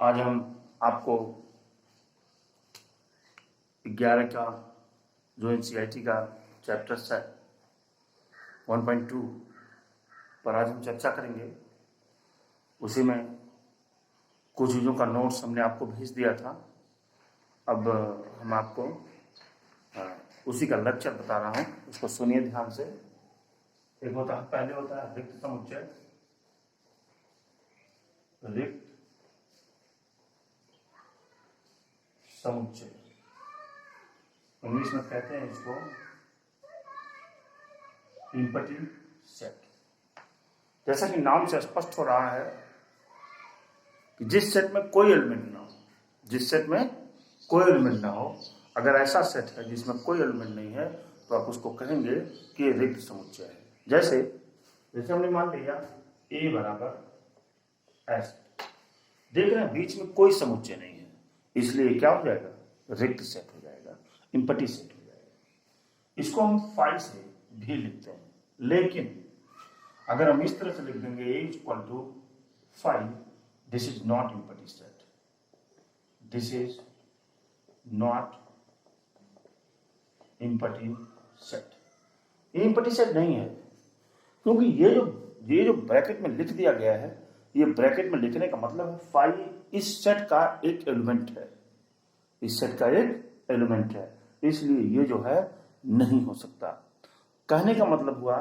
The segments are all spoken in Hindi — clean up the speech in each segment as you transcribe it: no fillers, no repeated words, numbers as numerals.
आज हम आपको 11 का जो एनसीईआरटी का चैप्टर है 1.2 पर आज हम चर्चा करेंगे। उसी में कुछ चीज़ों का नोट्स हमने आपको भेज दिया था। अब हम आपको उसी का लेक्चर बता रहा हूँ, उसको सुनिए ध्यान से। एक पहले होता है रिक्त समुच्चय। रिक्त समुच्चय इंग्लिश में कहते हैं इसको एम्प्टी सेट। जैसा कि नाम से स्पष्ट हो रहा है कि जिस सेट में कोई एलिमेंट ना हो, जिस सेट में कोई एलिमेंट ना हो, अगर ऐसा सेट है जिसमें कोई एलिमेंट नहीं है तो आप उसको कहेंगे कि रिक्त समुच्चय है। जैसे हमने मान लिया A बराबर S, देख रहे हैं बीच में कोई समुच्चय नहीं है, इसलिए क्या हो जाएगा, रिक्त सेट हो जाएगा, एम्प्टी सेट हो जाएगा। इसको हम फाई से भी लिखते हैं, लेकिन अगर हम इस तरह से लिख देंगे A equal to phi, this is not empty set, this is not empty set. ये एम्प्टी सेट नहीं है, क्योंकि ये जो ब्रैकेट में लिख दिया गया है, ये ब्रैकेट में लिखने का मतलब है फाई इस सेट का एक एलिमेंट है, इस सेट का एक एलिमेंट है, इसलिए ये जो है नहीं हो सकता। कहने का मतलब हुआ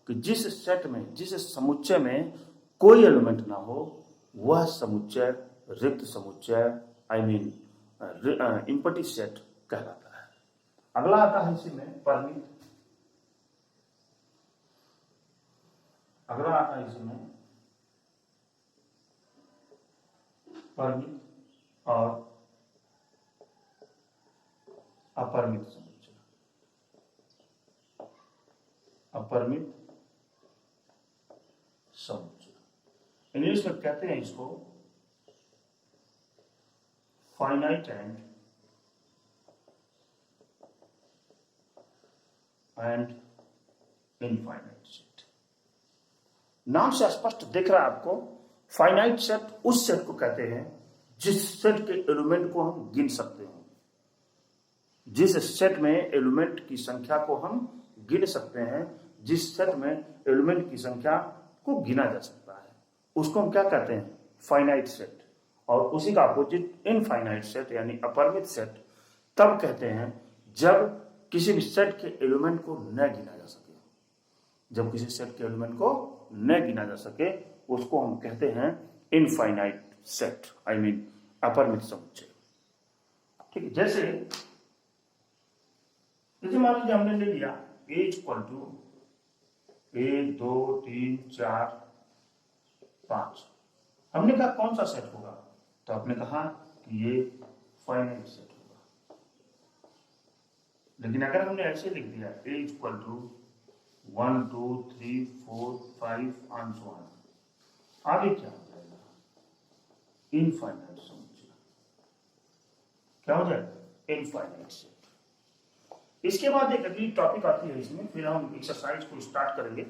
कि जिस सेट में, जिस समुच्चय में कोई एलिमेंट ना हो, वह समुच्चय रिक्त समुच्चय एम्प्टी सेट कहलाता है। अगला आता है इसी में परिमित। अगला आता है इसमें परिमित और अपरिमित समुच्चय। अपरिमित समुच्चय इंग्लिश में कहते हैं इसको फाइनाइट एंड इनफाइनाइट सेट। नाम से स्पष्ट दिख रहा है आपको, फाइनाइट सेट उस सेट को कहते हैं जिस सेट के एलिमेंट को हम गिन सकते हैं, जिस सेट में एलिमेंट की संख्या को हम गिन सकते हैं, जिस सेट में एलिमेंट की संख्या को गिना जा सकता है, उसको हम क्या कहते हैं, फाइनाइट सेट। और उसी का अपोजिट इनफाइनाइट सेट यानी अपरिमित सेट तब कहते हैं जब किसी भी सेट के एलिमेंट को न गिना जा सके। जब किसी सेट के एलिमेंट को न गिना जा सके उसको हम कहते हैं इनफाइनाइट सेट, अपरिमित समुच्चय। ठीक है, जैसे मान लीजिए हमने ले लिया A इक्वल टू 1 2 3 4 5। हमने कहा कौन सा सेट होगा, तो आपने कहा कि ये फाइनाइट सेट होगा। लेकिन अगर हमने ऐसे लिख दिया A equal to 1 2 3 4 5 and so on, आगे क्या हो जाएगा, इनफाइनाइट समुच्चय। क्या हो जाएगा, इनफाइनाइट सेट। इसके बाद एक अगली टॉपिक आती है इसमें, फिर हम एक्सरसाइज को स्टार्ट करेंगे।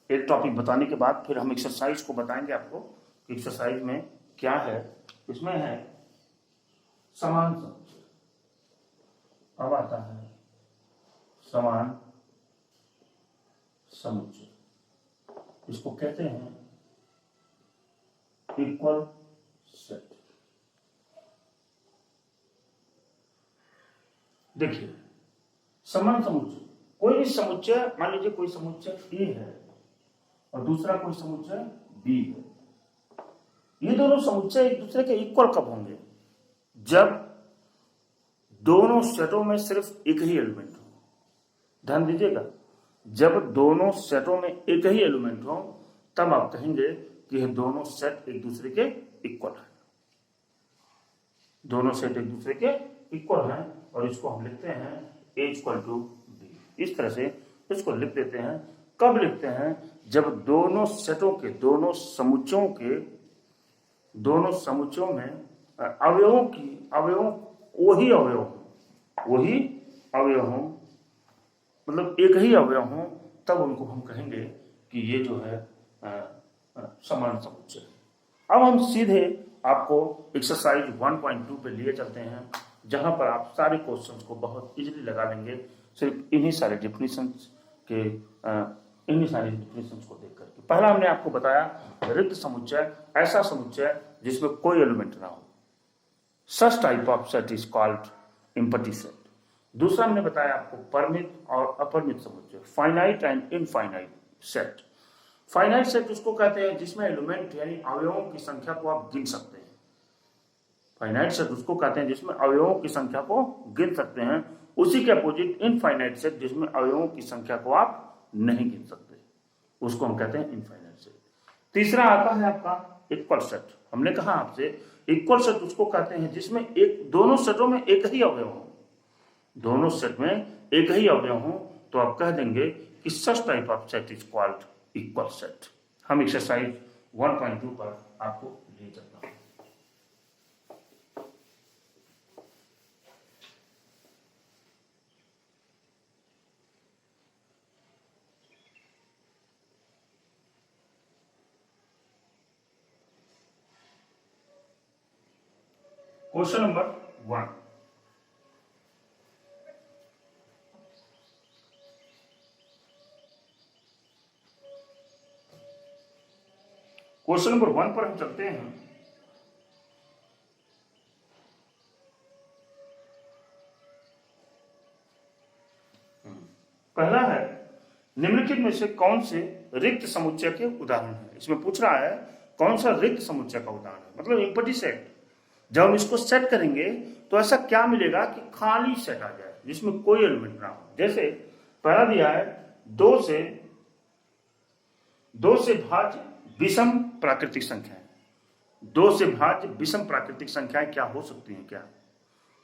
एक टॉपिक बताने के बाद फिर हम एक्सरसाइज को बताएंगे आपको कि एक्सरसाइज में क्या है। इसमें है समान समुच्चय। अब आता है समान समुच्चय, इसको कहते हैं इक्वल सेट। देखिए समान समुच्चय, कोई भी समुच्चय, मान लीजिए कोई समुच्चय A है और दूसरा कोई समुच्चय B है। ये दोनों समुच्चय एक दूसरे के इक्वल कब होंगे, जब दोनों सेटों में सिर्फ एक ही एलिमेंट हो। ध्यान दीजिएगा, जब दोनों सेटों में एक ही एलिमेंट हो तब आप कहेंगे कि यह दोनों सेट एक दूसरे के इक्वल है। दोनों सेट एक दूसरे के इक्वल हैं और इसको हम लिखते हैं A इक्वल टू B। इस तरह से इसको लिख देते हैं। कब लिखते हैं, जब दोनों सेटों के, दोनों समुच्चयों में अवयवों वही अवयव हो, मतलब एक ही अवयव हो, तब उनको हम कहेंगे कि ये जो है समान समुच्चय। अब हम सीधे आपको एक्सरसाइज 1.2 पे लिए चलते हैं, जहां पर आप सारे क्वेश्चंस को बहुत इजीली लगा लेंगे, सिर्फ इन्हीं सारे डेफिनेशंस को देख करके। पहला हमने आपको बताया रिक्त समुच्चय, ऐसा समुच्चय जिसमें कोई एलिमेंट ना हो, such type of set is called empty set. दूसरा हमने बताया आपको परिमित और अपरिमित समुच्चय, finite and infinite set. Finite set उसको कहते हैं जिसमें एलिमेंट यानी अवयवों की संख्या को आप गिन सकते हैं। फाइनाइट सेट उसको कहते हैं जिसमें अवयवों की संख्या को गिन सकते हैं। उसी के अपोजिट इनफाइनाइट सेट, जिसमें अवयवों की संख्या को आप नहीं गिन सकते, उसको हम कहते हैं इनफाइनाइट सेट। तीसरा आता है आपका इक्वल सेट। हमने कहा आपसे इक्वल सेट उसको कहते हैं जिसमें दोनों सेटों में एक ही अवयव हो, दोनों सेट में एक ही अवयव हो, तो आप कह देंगे कि such type of set is called equal set. हम एक्सरसाइज 1.2 पर आपको ले चलता हूं। क्वेश्चन नंबर 1, क्वेश्चन नंबर 1 पर हम चलते हैं। पहला है निम्नलिखित में से कौन से रिक्त समुच्चय के उदाहरण है। इसमें पूछ रहा है कौन सा रिक्त समुच्चय का उदाहरण है, मतलब एम्प्टी सेट। जब हम इसको सेट करेंगे तो ऐसा क्या मिलेगा कि खाली सेट आ जाए जिसमें कोई एलिमेंट ना हो। जैसे पहला दिया है 2 से भाज्य विषम प्राकृतिक संख्याएं। 2 से भाज्य विषम प्राकृतिक संख्याएं क्या हो सकती हैं? क्या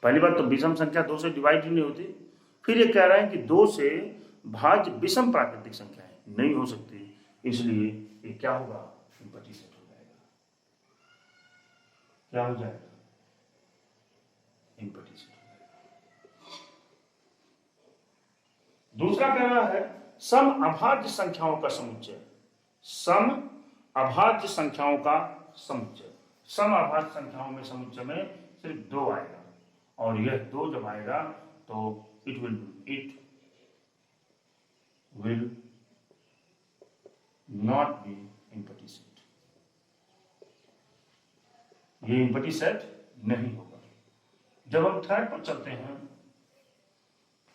पहली बात तो विषम संख्या 2 से डिवाइड ही नहीं होती। फिर ये कह रहे हैं कि 2 से भाज्य विषम प्राकृतिक संख्याएं नहीं हो सकती, इसलिए ये क्या होगा? एम्प्टी सेट हो जाएगा। क्या हो जाएगा? एम्प्टी सेट हो जाएगा। दूसरा कह रहा है सम अभाज्य संख्याओं का समुच्चय। सम अभाज्य संख्याओं का समुच्चय। सम अभाज्य संख्याओं में समुच्चय में सिर्फ 2 आएगा, और यह 2 जब आएगा तो it will not be empty set. ये एम्प्टी सेट नहीं होगा। जब हम थर्ड पर चलते हैं,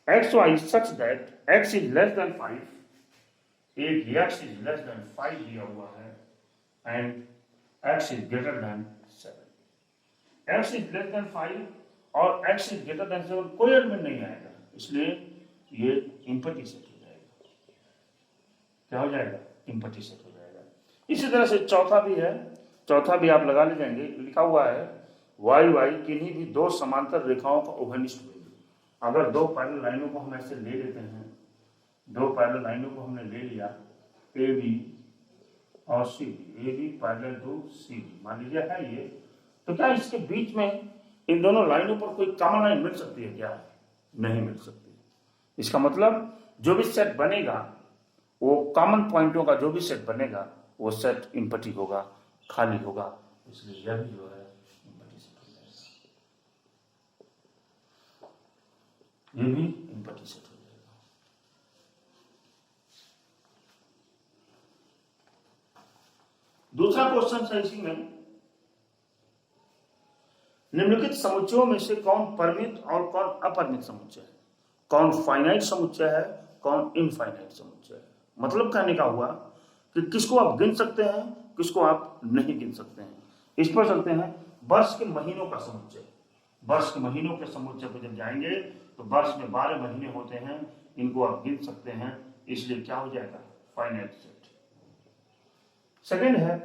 xy such that x is less than 5, एक x is less than 5 दिया हुआ है and x is greater than 7। x is less than 5 और x is greater than 7 कोई एलिमेंट नहीं आएगा, इसलिए ये एम्प्टी सेट हो जाएगा। क्या हो जाएगा? एम्प्टी सेट हो जाएगा। इसी तरह से चौथा भी है, चौथा भी आप लगा ले जाएंगे। लिखा हुआ है वाई वाई किन्हीं भी 2 समांतर रेखाओं का उभयनिष्ठ बिंदु। अगर 2 पैरेलल लाइनों को हम ऐसे ले लेते हैं, 2 पैरेलल लाइनों को हमने ले लिया ए बी और C B, A B parallel to C B मान लीजिए है ये, तो क्या इसके बीच में इन दोनों लाइनों पर कोई कॉमन लाइन मिल सकती है? क्या नहीं मिल सकती। इसका मतलब जो भी सेट बनेगा, वो कॉमन पॉइंटों का जो भी सेट बनेगा वो सेट एम्प्टी होगा, खाली होगा, इसलिए यह भी जो है एम्प्टी सेट हो जाएगा। ये भी एम्प्टी सेट हो जाएगा। दूसरा क्वेश्चन है इसी में, निम्नलिखित समुच्चयों में से कौन परिमित और कौन अपरिमित समुच्चय है? कौन फाइनाइट समुच्चय है, कौन इनफाइनाइट समुच्चय है? मतलब कहने का हुआ कि किसको आप गिन सकते हैं, किसको आप नहीं गिन सकते हैं। इस पर चलते हैं वर्ष के महीनों का समुच्चय। वर्ष के महीनों के समुच्चय पर जब जाएंगे तो वर्ष में 12 महीने होते हैं, इनको आप गिन सकते हैं, इसलिए क्या हो जाएगा? Finite set. सेकेंड है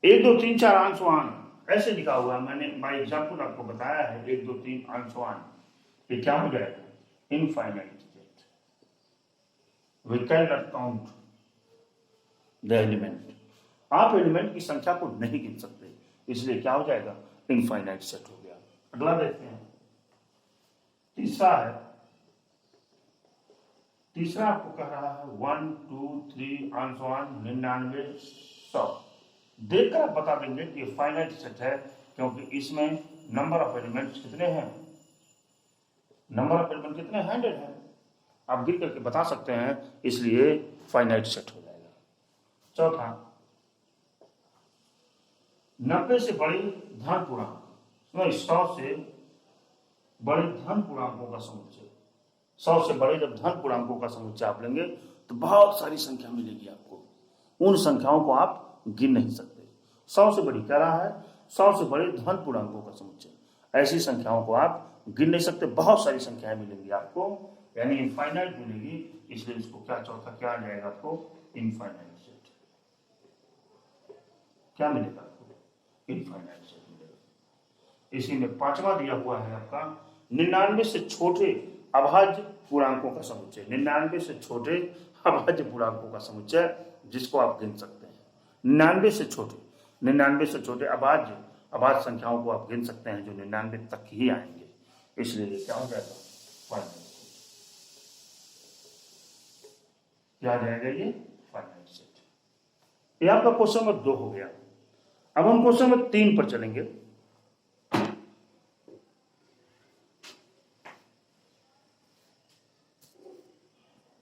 1 2 3 4 अंशवान, ऐसे लिखा हुआ है, मैंने बाय एग्जाम्पल आपको बताया है 1 2 3 अंशवान, ये क्या हो जाएगा? Infinite set. We can not count the element. आप एलिमेंट की संख्या को नहीं गिन सकते, इसलिए क्या हो जाएगा? इनफाइनाइट सेट हो गया। अगला देखते हैं, तीसरा है, तीसरा आपको कह रहा है 1 2 3 अंशवान 99 100। देखकर आप बता देंगे कि फाइनाइट सेट है क्योंकि इसमें नंबर ऑफ एलिमेंट्स कितने हैं, नंबर ऑफ एलिमेंट कितने 100 है। आप गिन करके बता सकते हैं, इसलिए फाइनाइट सेट हो जाएगा। चौथा, 90 से बड़ी धन पूर्णांक, 100 से बड़े धन पूर्णांकों का समुच्चय, 100 से बड़े जब धन पूर्णांकों का समुच्चय आप लेंगे तो बहुत सारी संख्या मिलेगी आपको, उन संख्याओं को आप गिन नहीं सकते। 100 से बड़ी कह रहा है, 100 से बड़े धन पूर्णांकों का समुच्चय, ऐसी संख्याओं को आप गिन नहीं सकते, बहुत सारी संख्याएं मिलेंगी आपको, यानी इनफाइनाइट मिलेगी, इसलिए इसको क्या चौथा क्या आ जाएगा आपको, इनफाइनाइट सेट। क्या मिलेगा आपको, इनफाइनाइट सेट मिलेगा। इसी में पांचवा दिया हुआ है आपका 99 से छोटे अभाज्य पूर्णांकों का समुच्चय, 99 से छोटे अभाज्य पूर्णांकों का समुच्चय जिसको आप गिन सकते हैं। 99 से छोटे अभाज्य संख्याओं को आप गिन सकते हैं जो 99 तक ही आएंगे, इसलिए क्या हो जाएगा, फाइनाइट सेट। क्या आ जाएगा ये, फाइनाइट सेट। ये आपका क्वेश्चन नंबर 2 हो गया। अब हम क्वेश्चन नंबर 3 पर चलेंगे।